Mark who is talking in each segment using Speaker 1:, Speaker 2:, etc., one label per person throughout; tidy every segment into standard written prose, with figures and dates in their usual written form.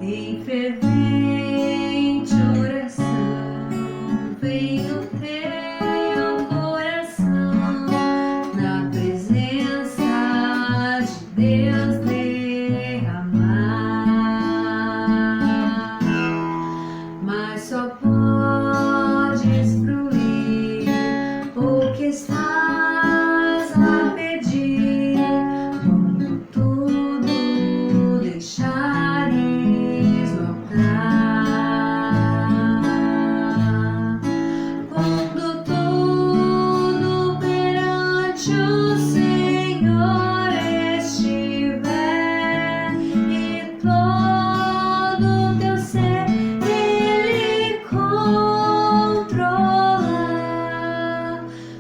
Speaker 1: Em fervente oração, vem no teu coração, na presença de Deus derramar. Mas só podes fruir o que estás a pedir, quando tudo deixares voltar. Quando tudo perante o Senhor estiver e todo teu ser Ele controlar,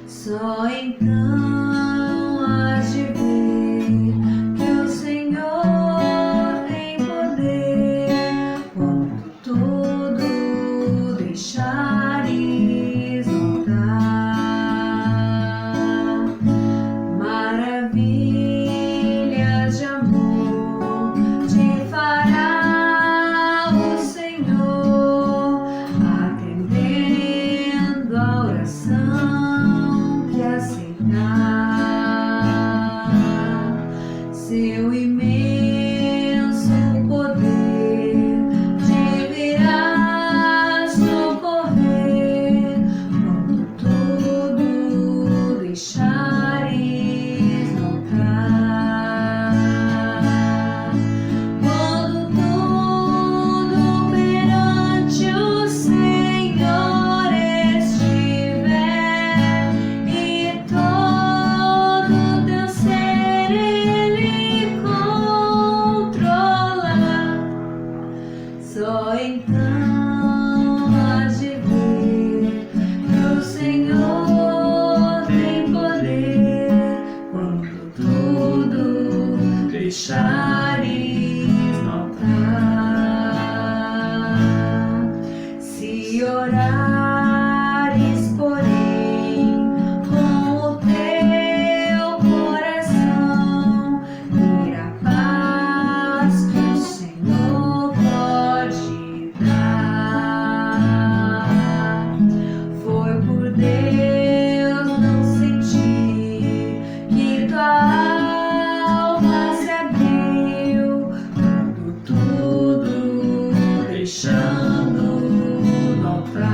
Speaker 1: só então hás de ver que o Senhor tem poder, quando tudo deixares voltar. Maravilhas de amor te fará o Senhor, atendendo a oração que aceitar. Seu imenso poder te virá socorrer, quando tudo deixares voltar. Quando tudo perante o Senhor estiver e todo teu ser Ele controlar, só então hás de ver que o Senhor tem poder, quando tudo deixares voltar. Se orares, porém, com o teu coração, virá paz que o Senhor pode dar. Foi por Deus não sentir que tua alma se abriu, quando tudo deixando voltar.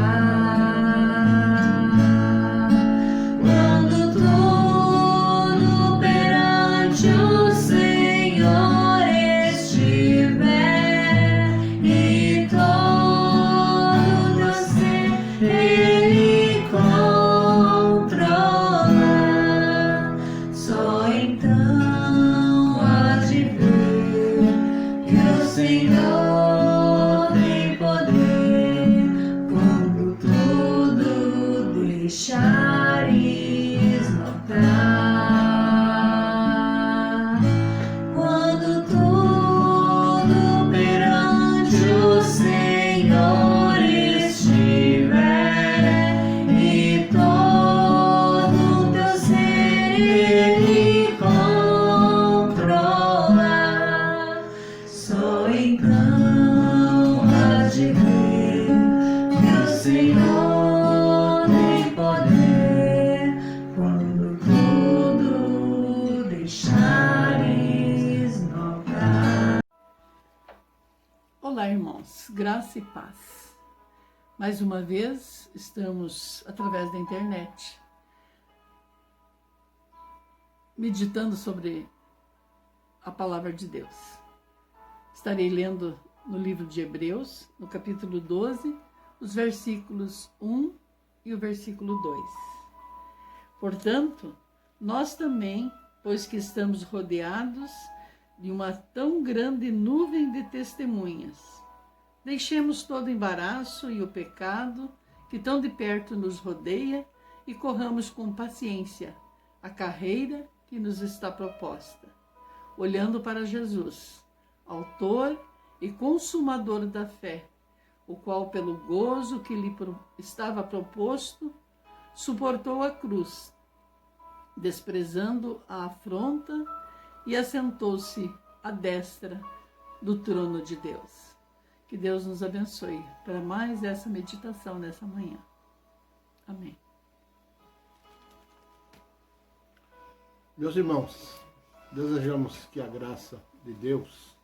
Speaker 1: Quando tudo perante o Senhor estiver e todo teu ser Ele controlar, só então hás de ver que o Senhor tem poder, quando tudo deixares voltar. Quando tudo perante o Senhor estiver e todo teu ser Ele controlar, só então hás de ver que o Senhor tem poder, quando tudo deixares voltar.
Speaker 2: Olá, irmãos, graça e paz. Mais uma vez, estamos através da internet meditando sobre a palavra de Deus. Estarei lendo no livro de Hebreus, no capítulo 12, os versículos 1 e o versículo 2. Portanto, nós também, pois que estamos rodeados de uma tão grande nuvem de testemunhas, deixemos todo embaraço e o pecado que tão de perto nos rodeia e corramos com paciência a carreira que nos está proposta, olhando para Jesus, autor e consumador da fé, o qual, pelo gozo que lhe estava proposto, suportou a cruz, desprezando a afronta, e assentou-se à destra do trono de Deus. Que Deus nos abençoe para mais essa meditação nessa manhã. Amém.
Speaker 3: Meus irmãos, desejamos que a graça de Deus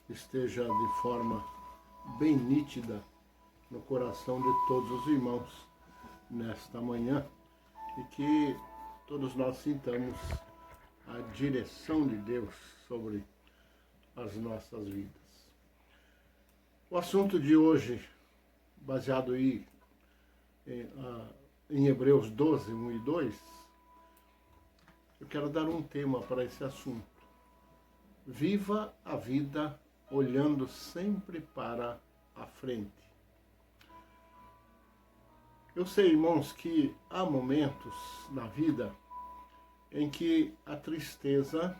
Speaker 3: esteja de forma bem nítida no coração de todos os irmãos nesta manhã e que todos nós sintamos a direção de Deus sobre as nossas vidas. O assunto de hoje, baseado aí em Hebreus 12, 1 e 2, eu quero dar um tema para esse assunto. Viva a vida olhando sempre para a frente. Eu sei, irmãos, que há momentos na vida em que a tristeza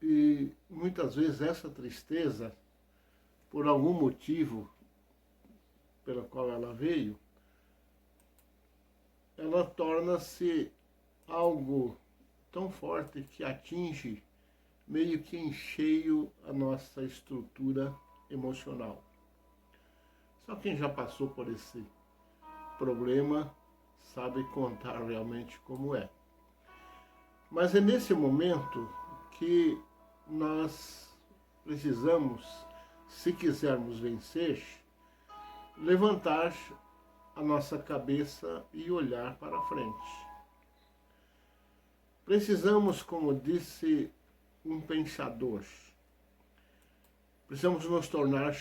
Speaker 3: e muitas vezes essa tristeza, por algum motivo pelo qual ela veio, ela torna-se algo tão forte que atinge meio que em cheio a nossa estrutura emocional. Só quem já passou por esse problema sabe contar realmente como é. Mas é nesse momento que nós precisamos, se quisermos vencer, levantar a nossa cabeça e olhar para a frente. Precisamos, como disse um pensador, precisamos nos tornar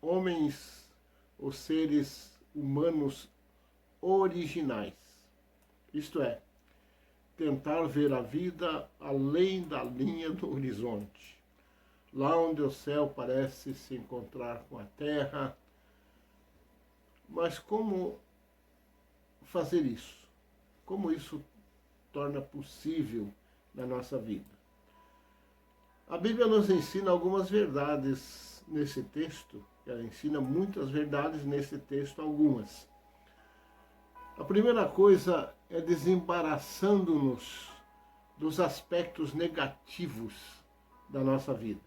Speaker 3: homens ou seres humanos originais. Isto é, tentar ver a vida além da linha do horizonte, lá onde o céu parece se encontrar com a terra. Mas como fazer isso? Como isso torna possível na nossa vida? A Bíblia nos ensina algumas verdades nesse texto. Ela ensina muitas verdades nesse texto, algumas. A primeira coisa é desembaraçando-nos dos aspectos negativos da nossa vida.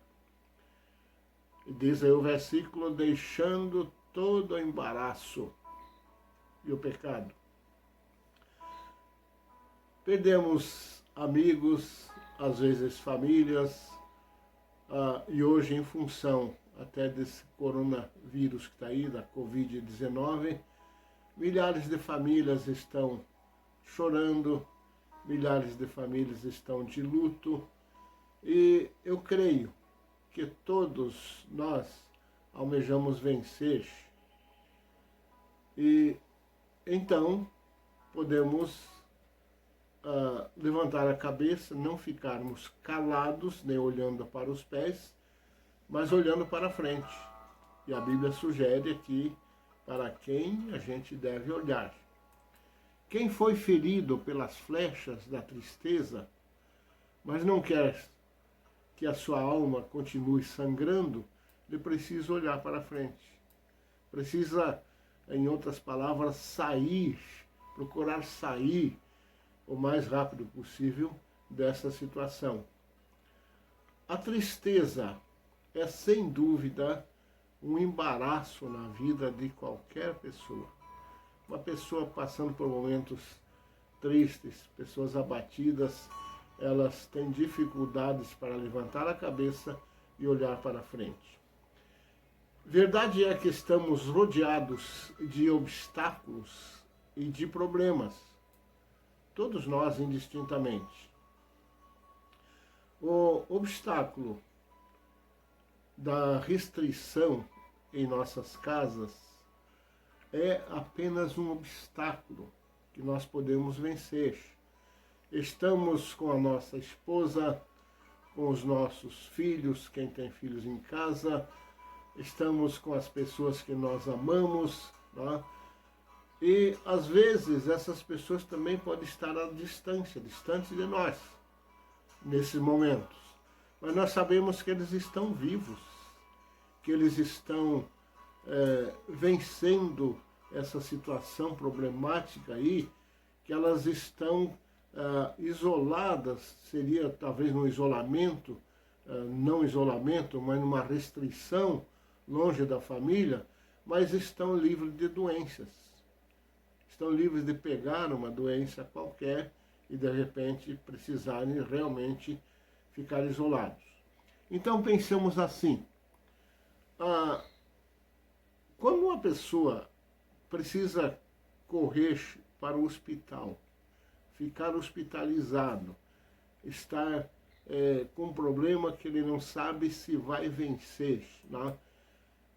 Speaker 3: E diz aí o versículo, deixando todo o embaraço e o pecado. Perdemos amigos, às vezes famílias, e hoje em função até desse coronavírus que está aí, da Covid-19, milhares de famílias estão chorando, milhares de famílias estão de luto, e eu creio que todos nós almejamos vencer. E então podemos levantar a cabeça, não ficarmos calados, nem olhando para os pés, mas olhando para frente. E a Bíblia sugere aqui para quem a gente deve olhar. Quem foi ferido pelas flechas da tristeza, mas não quer que a sua alma continue sangrando, ele precisa olhar para frente. Precisa, em outras palavras, sair, procurar sair o mais rápido possível dessa situação. A tristeza é, sem dúvida, um embaraço na vida de qualquer pessoa. Uma pessoa passando por momentos tristes, pessoas abatidas, elas têm dificuldades para levantar a cabeça e olhar para frente. Verdade é que estamos rodeados de obstáculos e de problemas, todos nós indistintamente. O obstáculo da restrição em nossas casas é apenas um obstáculo que nós podemos vencer. Estamos com a nossa esposa, com os nossos filhos, quem tem filhos em casa, estamos com as pessoas que nós amamos, né? E às vezes essas pessoas também podem estar à distância, distante de nós, nesses momentos. Mas nós sabemos que eles estão vivos, que eles estão vencendo essa situação problemática aí, que elas estão isoladas, seria talvez um isolamento, não isolamento, mas numa restrição, longe da família, mas estão livres de doenças. Estão livres de pegar uma doença qualquer e de repente precisarem realmente ficar isolados. Então pensamos assim, quando uma pessoa precisa correr para o hospital, ficar hospitalizado, estar com um problema que ele não sabe se vai vencer, né?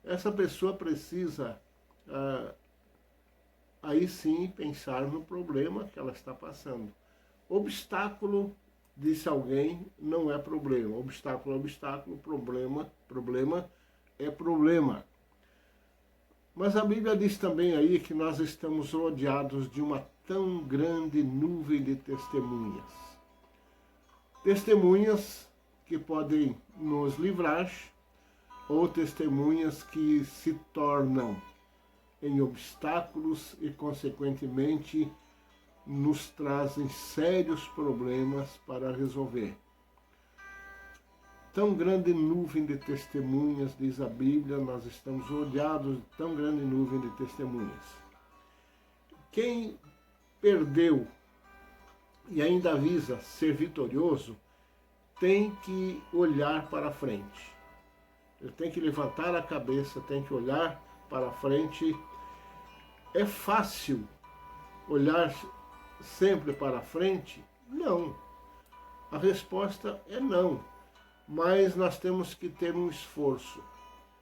Speaker 3: Essa pessoa precisa aí sim pensar no problema que ela está passando. Obstáculo, disse alguém, não é problema. Obstáculo é obstáculo, problema é problema. Mas a Bíblia diz também aí que nós estamos rodeados de uma tão grande nuvem de testemunhas. Testemunhas que podem nos livrar ou testemunhas que se tornam em obstáculos e, consequentemente, nos trazem sérios problemas para resolver. Tão grande nuvem de testemunhas, diz a Bíblia, nós estamos rodeados de tão grande nuvem de testemunhas. Quem perdeu e ainda visa ser vitorioso, tem que olhar para frente. Ele tem que levantar a cabeça, tem que olhar para frente. É fácil olhar sempre para frente? Não. A resposta é não. Mas nós temos que ter um esforço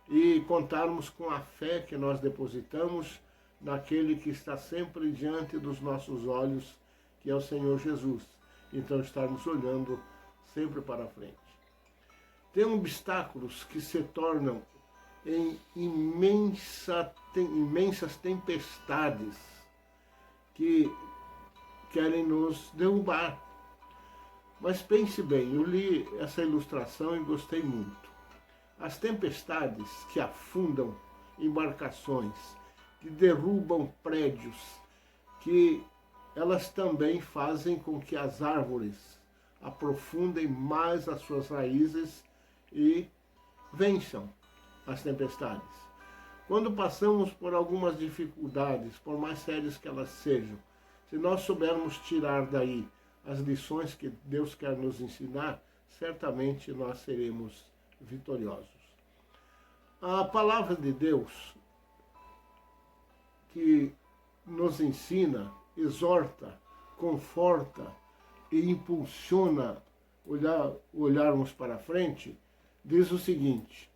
Speaker 3: e contarmos com a fé que nós depositamos naquele que está sempre diante dos nossos olhos, que é o Senhor Jesus. Então estarmos olhando sempre para frente. Tem obstáculos que se tornam em imensas tempestades que querem nos derrubar. Mas pense bem, eu li essa ilustração e gostei muito. As tempestades que afundam embarcações, que derrubam prédios, que elas também fazem com que as árvores aprofundem mais as suas raízes e vençam as tempestades. Quando passamos por algumas dificuldades, por mais sérias que elas sejam, se nós soubermos tirar daí as lições que Deus quer nos ensinar, certamente nós seremos vitoriosos. A palavra de Deus, que nos ensina, exorta, conforta e impulsiona olharmos para frente, diz o seguinte,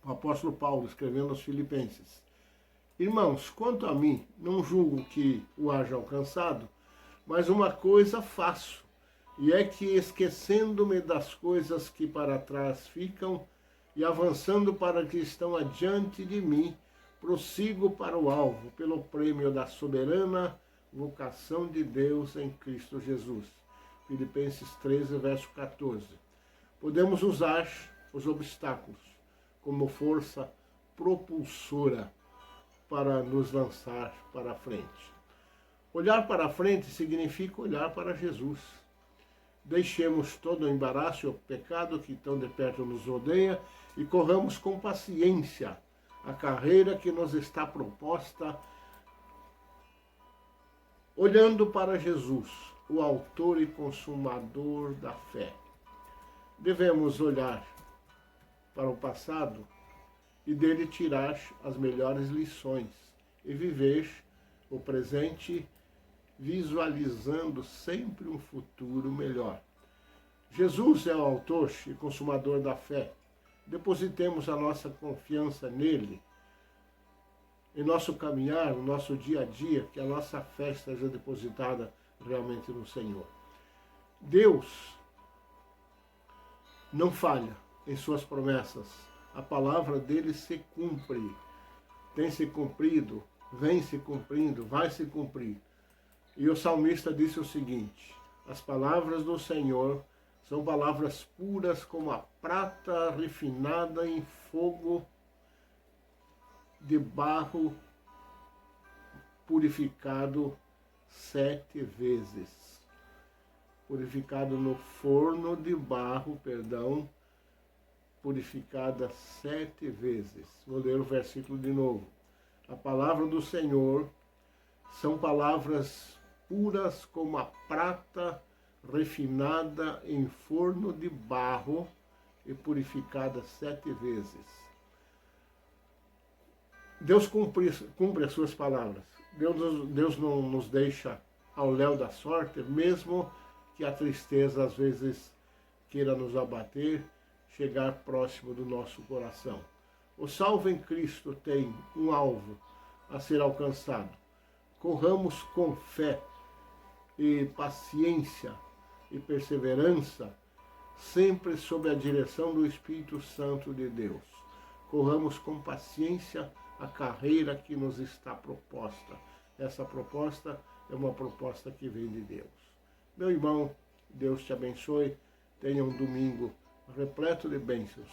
Speaker 3: o apóstolo Paulo escrevendo aos Filipenses: Irmãos, quanto a mim, não julgo que o haja alcançado, mas uma coisa faço, e é que, esquecendo-me das coisas que para trás ficam e avançando para que estão adiante de mim, prossigo para o alvo, pelo prêmio da soberana vocação de Deus em Cristo Jesus. Filipenses 13, verso 14. Podemos usar os obstáculos como força propulsora para nos lançar para frente. Olhar para frente significa olhar para Jesus. Deixemos todo o embaraço e o pecado que tão de perto nos rodeia e corramos com paciência a carreira que nos está proposta, olhando para Jesus, o autor e consumador da fé. Devemos olhar para o passado e dele tirar as melhores lições e viver o presente visualizando sempre um futuro melhor. Jesus é o autor e consumador da fé. Depositemos a nossa confiança nele, em nosso caminhar, no nosso dia a dia, que a nossa fé esteja depositada realmente no Senhor. Deus não falha em suas promessas. A palavra dele se cumpre, tem se cumprido, vem se cumprindo, vai se cumprir. E o salmista disse o seguinte: as palavras do Senhor são palavras puras como a prata refinada em fogo de barro purificado 7 vezes. purificado no forno de barro, purificada 7 vezes. Vou ler o versículo de novo. A palavra do Senhor são palavras puras como a prata refinada em forno de barro e purificada 7 vezes. Deus cumpre as suas palavras. Deus não nos deixa ao léu da sorte, mesmo que a tristeza às vezes queira nos abater, chegar próximo do nosso coração. O salvo em Cristo tem um alvo a ser alcançado. Corramos com fé e paciência e perseverança, sempre sob a direção do Espírito Santo de Deus. Corramos com paciência a carreira que nos está proposta. Essa proposta é uma proposta que vem de Deus. Meu irmão, Deus te abençoe. Tenha um domingo repleto de bênçãos.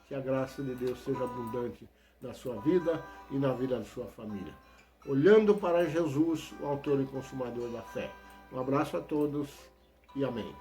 Speaker 3: Que a graça de Deus seja abundante na sua vida e na vida da sua família. Olhando para Jesus, o autor e consumador da fé. Um abraço a todos e amém.